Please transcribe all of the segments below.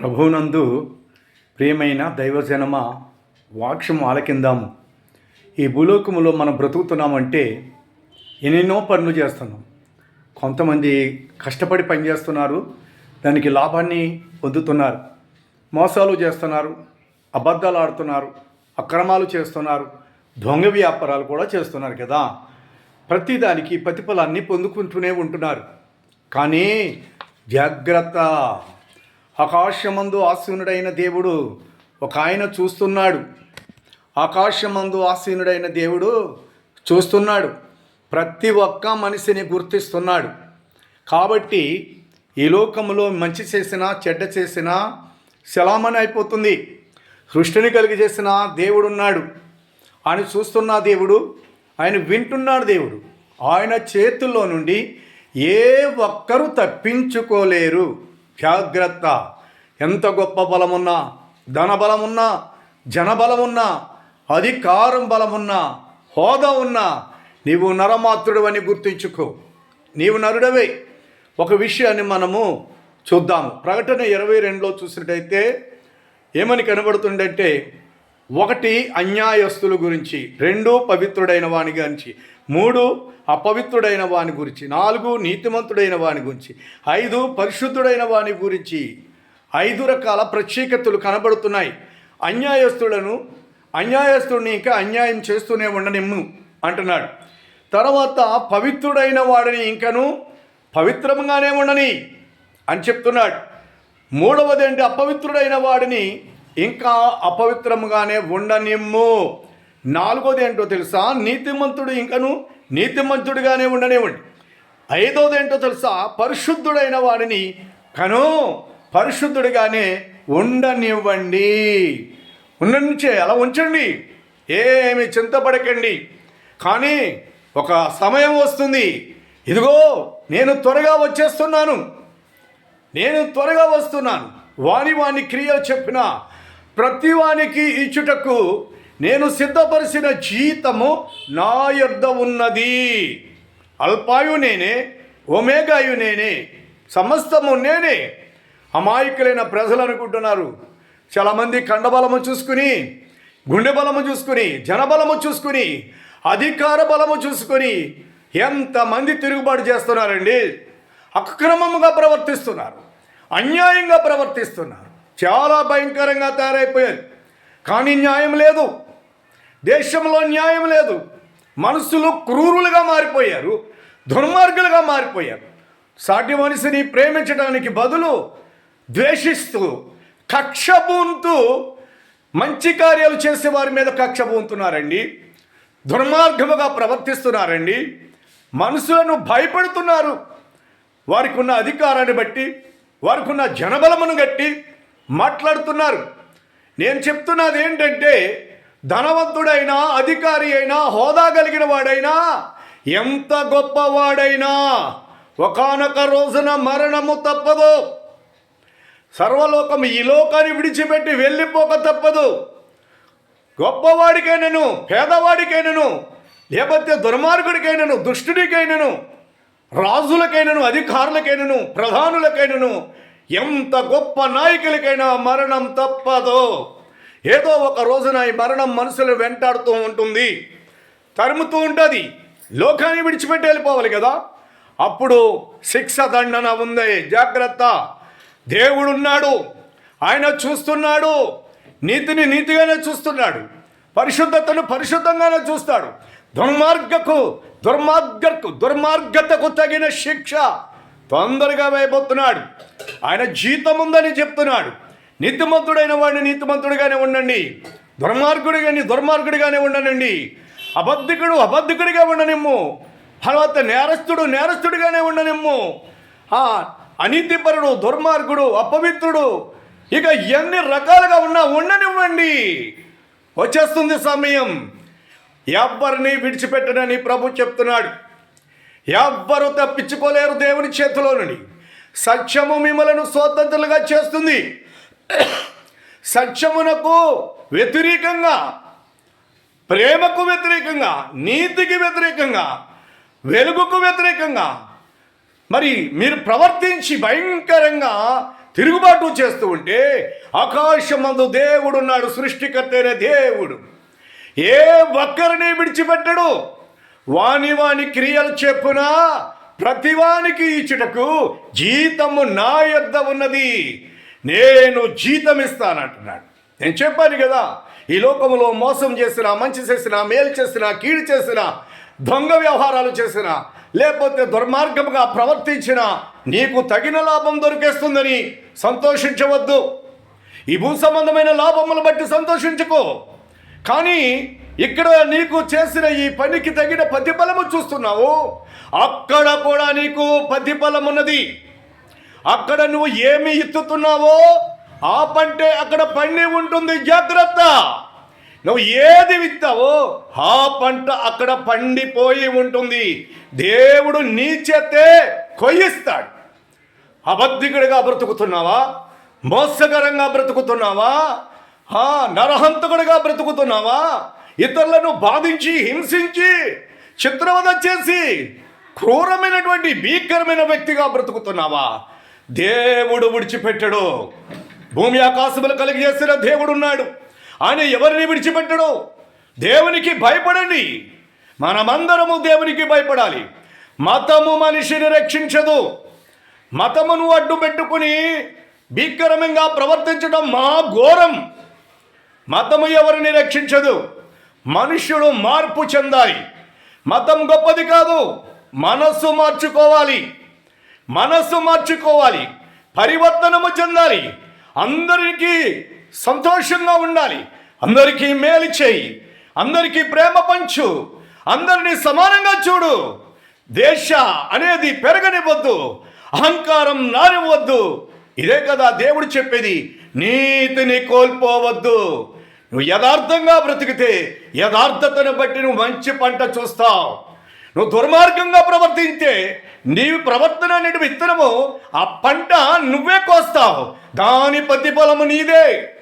ప్రభువునందు ప్రియమైన దైవజనమ వాక్యం ఆలకిందాము. ఈ భూలోకములో మనం బ్రతుకుతున్నామంటే ఎన్నెన్నో పనులు చేస్తున్నాం. కొంతమంది కష్టపడి పనిచేస్తున్నారు, దానికి లాభాన్ని పొందుతున్నారు. మోసాలు చేస్తున్నారు, అబద్ధాలు ఆడుతున్నారు, అక్రమాలు చేస్తున్నారు, దొంగ వ్యాపారాలు కూడా చేస్తున్నారు కదా. ప్రతిదానికి ప్రతిఫలాన్ని పొందుకుంటూనే ఉంటున్నారు. కానీ జాగ్రత్త, ఆకాశమందు ఆసీనుడైన దేవుడు ఒక ఆయన చూస్తున్నాడు. ఆకాశమందు ఆసీనుడైన దేవుడు చూస్తున్నాడు, ప్రతి ఒక్క మనిషిని గుర్తిస్తున్నాడు. కాబట్టి ఈ లోకంలో మంచి చేసినా చెడ్డ చేసినా శలామణి అయిపోతుంది. సృష్టిని కలిగి చేసిన దేవుడున్నాడు, ఆయన చూస్తున్న దేవుడు, ఆయన వింటున్నాడు దేవుడు. ఆయన చేతుల్లో నుండి ఏ ఒక్కరూ తప్పించుకోలేరు. జాగ్రత్త. ఎంత గొప్ప బలమున్నా, ధనబలమున్నా, జనబలమున్నా, అధికారం బలమున్నా, హోదా ఉన్నా, నీవు నరమాత్రుడు అని గుర్తించుకో. నీవు నరుడవే. ఒక విషయాన్ని మనము చూద్దాము. ప్రకటన 22లో చూసినట్టయితే ఏమని కనబడుతుందంటే, 1 అన్యాయస్తుల గురించి, 2 పవిత్రుడైన వాని గురించి, 3 అపవిత్రుడైన వాని గురించి, 4 నీతిమంతుడైన వాని గురించి, 5 పరిశుద్ధుడైన వాని గురించి 5 రకాల ప్రత్యేకతలు కనబడుతున్నాయి. అన్యాయస్తుడిని ఇంకా అన్యాయం చేస్తూనే ఉండనిమ్ము అంటున్నాడు. తర్వాత పవిత్రుడైన వాడిని ఇంకను పవిత్రంగానే ఉండని అని చెప్తున్నాడు. 3వది అంటే అపవిత్రుడైన వాడిని ఇంకా అపవిత్రంగానే ఉండనిమ్ము. 4వది ఏంటో తెలుసా? నీతిమంతుడు ఇంకను నీతిమంతుడిగానే ఉండనివ్వండి. 5వది ఏంటో తెలుసా? పరిశుద్ధుడైన వాడిని పరిశుద్ధుడిగానే ఉండనివ్వండి. ఉండనిచ్చే అలా ఉంచండి, ఏమి చింతపడకండి. కానీ ఒక సమయం వస్తుంది, ఇదిగో నేను త్వరగా వస్తున్నాను. వాని క్రియలు చెప్పిన ప్రతి వానికి ఇచ్చుటకు నేను సిద్ధపరిచిన జీతము నా యొద్ద ఉన్నది. అల్పాయు నేనే, ఒమేగాయు నేనే, సమస్తము నేనే. అమాయకులైన ప్రజలు అనుకుంటున్నారు. చాలామంది కండబలము చూసుకుని, గుండె బలము చూసుకుని, జనబలము చూసుకుని, అధికార బలము చూసుకొని ఎంతమంది తిరుగుబాటు చేస్తున్నారండి. అక్రమంగా ప్రవర్తిస్తున్నారు, అన్యాయంగా ప్రవర్తిస్తున్నారు, చాలా భయంకరంగా తయారైపోయారు. కానీ న్యాయం లేదు, దేశంలో న్యాయం లేదు. మనుషులు క్రూరులుగా మారిపోయారు, దుర్మార్గులుగా మారిపోయారు. సాటి మనిషిని ప్రేమించడానికి బదులు ద్వేషిస్తూ, కక్ష పూనుతూ, మంచి కార్యాలు చేసే వారి మీద కక్ష పూనుతున్నారండి. దుర్మార్గముగా ప్రవర్తిస్తున్నారండి. మనుషులను భయపడుతున్నారు. వారికి ఉన్న అధికారాన్ని బట్టి, వారికి ఉన్న జనబలమును బట్టి మాట్లాడుతున్నారు. నేను చెప్తున్నది ఏంటంటే, ధనవంతుడైనా, అధికారి అయినా, హోదా కలిగిన వాడైనా, ఎంత గొప్పవాడైనా ఒకానొక రోజున మరణము తప్పదు. సర్వలోకం ఈ లోకాన్ని విడిచిపెట్టి వెళ్ళిపోక తప్పదు. గొప్పవాడికైనను, పేదవాడికైనను, లేకపోతే దుర్మార్గుడికైనను, దుష్టుడికైనను, రాజులకైనను, అధికారులకైనను, ప్రధానులకైనను, ఎంత గొప్ప నాయకులకైనా మరణం తప్పదు. ఏదో ఒక రోజున ఈ మరణం మనుషులు వెంటాడుతూ ఉంటుంది, తరుముతూ ఉంటుంది. లోకాన్ని విడిచిపెట్టి వెళ్ళిపోవాలి కదా. అప్పుడు శిక్ష దండన ఉంది. జాగ్రత్త. దేవుడున్నాడు, ఆయన చూస్తున్నాడు. నీతిని నీతిగానే చూస్తున్నాడు, పరిశుద్ధతను పరిశుద్ధంగానే చూస్తాడు. దుర్మార్గతకు తగిన శిక్ష తొందరగా వేయబోతున్నాడు. ఆయన జీతం ఉందని చెప్తున్నాడు. నీతిమంతుడైన వాడిని నీతిమంతుడిగానే ఉండండి, దుర్మార్గుడిగానే ఉండనండి. అబద్ధికుడిగా ఉండనిమ్ము. తర్వాత నేరస్తుడిగానే ఉండనిమ్ము. అనీతిపరుడు, దుర్మార్గుడు, అపవిత్రుడు, ఇక ఎన్ని రకాలుగా ఉండనివ్వండి. వచ్చేస్తుంది సమయం. ఎవ్వరిని విడిచిపెట్టనని ప్రభు చెప్తున్నాడు. ఎవ్వరూ తప్పించుకోలేరు దేవుని చేతిలో నుండి. సత్యము మిమ్మలను స్వతంత్రులుగా చేస్తుంది. సత్యమునకు వ్యతిరేకంగా, ప్రేమకు వ్యతిరేకంగా, నీతికి వ్యతిరేకంగా, వెలుగుకు వ్యతిరేకంగా మరి మీరు ప్రవర్తించి భయంకరంగా తిరుగుబాటు చేస్తూ ఉంటే, ఆకాశమందు దేవుడున్నాడు, సృష్టికర్త అయిన దేవుడు ఏ ఒక్కరిని విడిచిపెట్టడు. వాని క్రియలు చెప్పున ప్రతివానికి ఇచ్చుటకు జీతము నా యొద్ద ఉన్నది, నేను జీతం ఇస్తానంటున్నాడు. నేను చెప్పాను కదా, ఈ లోకములో మోసం చేసినా, మంచి చేసినా, మేలు చేసినా, కీడు చేసినా, దొంగ వ్యవహారాలు చేసినా, లేకపోతే దుర్మార్గముగా ప్రవర్తించిన నీకు తగిన లాభం దొరికేస్తుందని సంతోషించవద్దు. ఈ భూ సంబంధమైన లాభములు బట్టి సంతోషించుకో. కానీ ఇక్కడ నీకు చేసిన ఈ పనికి తగిన ప్రతిఫలము చూస్తున్నావు, అక్కడ కూడా నీకు ప్రతిఫలం ఉన్నది. అక్కడ నువ్వు ఏమి ఎత్తుతున్నావో ఆ పంటే అక్కడ పండి ఉంటుంది. జాగ్రత్త. నువ్వు ఏది విత్తావో ఆ పంట అక్కడ పండిపోయి ఉంటుంది. దేవుడు నీ చేతే కొయ్యిస్తాడు. అబద్ధికుడిగా బ్రతుకుతున్నావా? మోసకరంగా బ్రతుకుతున్నావా? నరహంతకుడిగా బ్రతుకుతున్నావా? ఇతరులను బాధించి, హింసించి, చిత్రవద చేసి క్రూరమైనటువంటి భీకరమైన వ్యక్తిగా బ్రతుకుతున్నావా? దేవుడు విడిచిపెట్టడు. భూమి ఆకాశములు కలిగి చేసిన దేవుడు ఉన్నాడు. ఆయన ఎవరిని విడిచిపెట్టడు. దేవునికి భయపడండి. మనమందరము దేవునికి భయపడాలి. మతము మనిషిని రక్షించదు. మతమును అడ్డు పెట్టుకుని భీకరంగా ప్రవర్తించడం మా ఘోరం. మతము ఎవరిని రక్షించదు. మనుష్యుడు మార్పు చెందాలి. మతం గొప్పది కాదు. మనస్సు మార్చుకోవాలి. పరివర్తనము చెందాలి. అందరికీ సంతోషంగా ఉండాలి. అందరికీ మేలు చేయి. అందరికీ ప్రేమ పంచు. అందరినీ సమానంగా చూడు. దేశ అనేది పెరగనివ్వద్దు. అహంకారం నానివ్వద్దు. ఇదే కదా దేవుడు చెప్పేది. నీతిని కోల్పోవద్దు. నువ్వు యథార్థంగా బ్రతికితే యథార్థతను బట్టి నువ్వు మంచి పంట చూస్తావు. నువ్వు దుర్మార్గంగా ప్రవర్తించే నీ ప్రవర్తన అనేది విత్తనము, ఆ పంట నువ్వే కోస్తావు. దాని ప్రతిఫలము నీదే.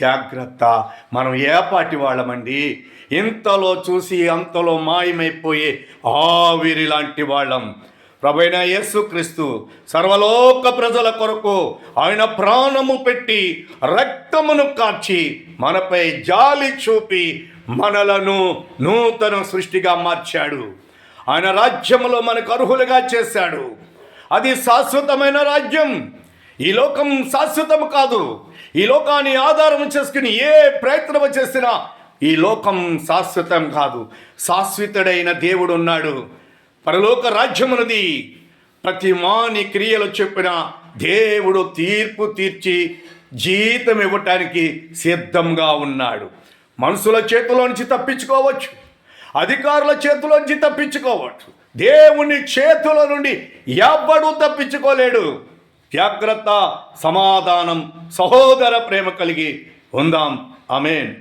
జాగ్రత్త. మనం ఏ పాటి వాళ్ళమండి? ఇంతలో చూసి అంతలో మాయమైపోయే ఆవిరి లాంటి వాళ్ళం. ప్రభువైన యేసుక్రీస్తు సర్వలోక ప్రజల కొరకు ఆయన ప్రాణము పెట్టి రక్తమును కార్చి మనపై జాలి చూపి మనలను నూతన సృష్టిగా మార్చాడు. ఆయన రాజ్యములో మనకు అర్హులుగా చేశాడు. అది శాశ్వతమైన రాజ్యం. ఈ లోకం శాశ్వతం కాదు. ఈ లోకాన్ని ఆధారం చేసుకుని ఏ ప్రయత్నం చేసినా ఈ లోకం శాశ్వతం కాదు. శాశ్వతుడైన దేవుడు ఉన్నాడు. పరలోక రాజ్యమునది. ప్రతి మాని క్రియలు చెప్పిన దేవుడు తీర్పు తీర్చి జీతం ఇవ్వటానికి సిద్ధంగా ఉన్నాడు. మనుషుల చేతిలోంచి తప్పించుకోవచ్చు, అధికారుల చేతిలోంచి తప్పించుకోవచ్చు. దేవుని చేతుల నుండి ఎవ్వడూ తప్పించుకోలేడు. జాగ్రత్త, సమాధానం, సహోదర ప్రేమ కలిగి ఉందాం. ఆమేన్.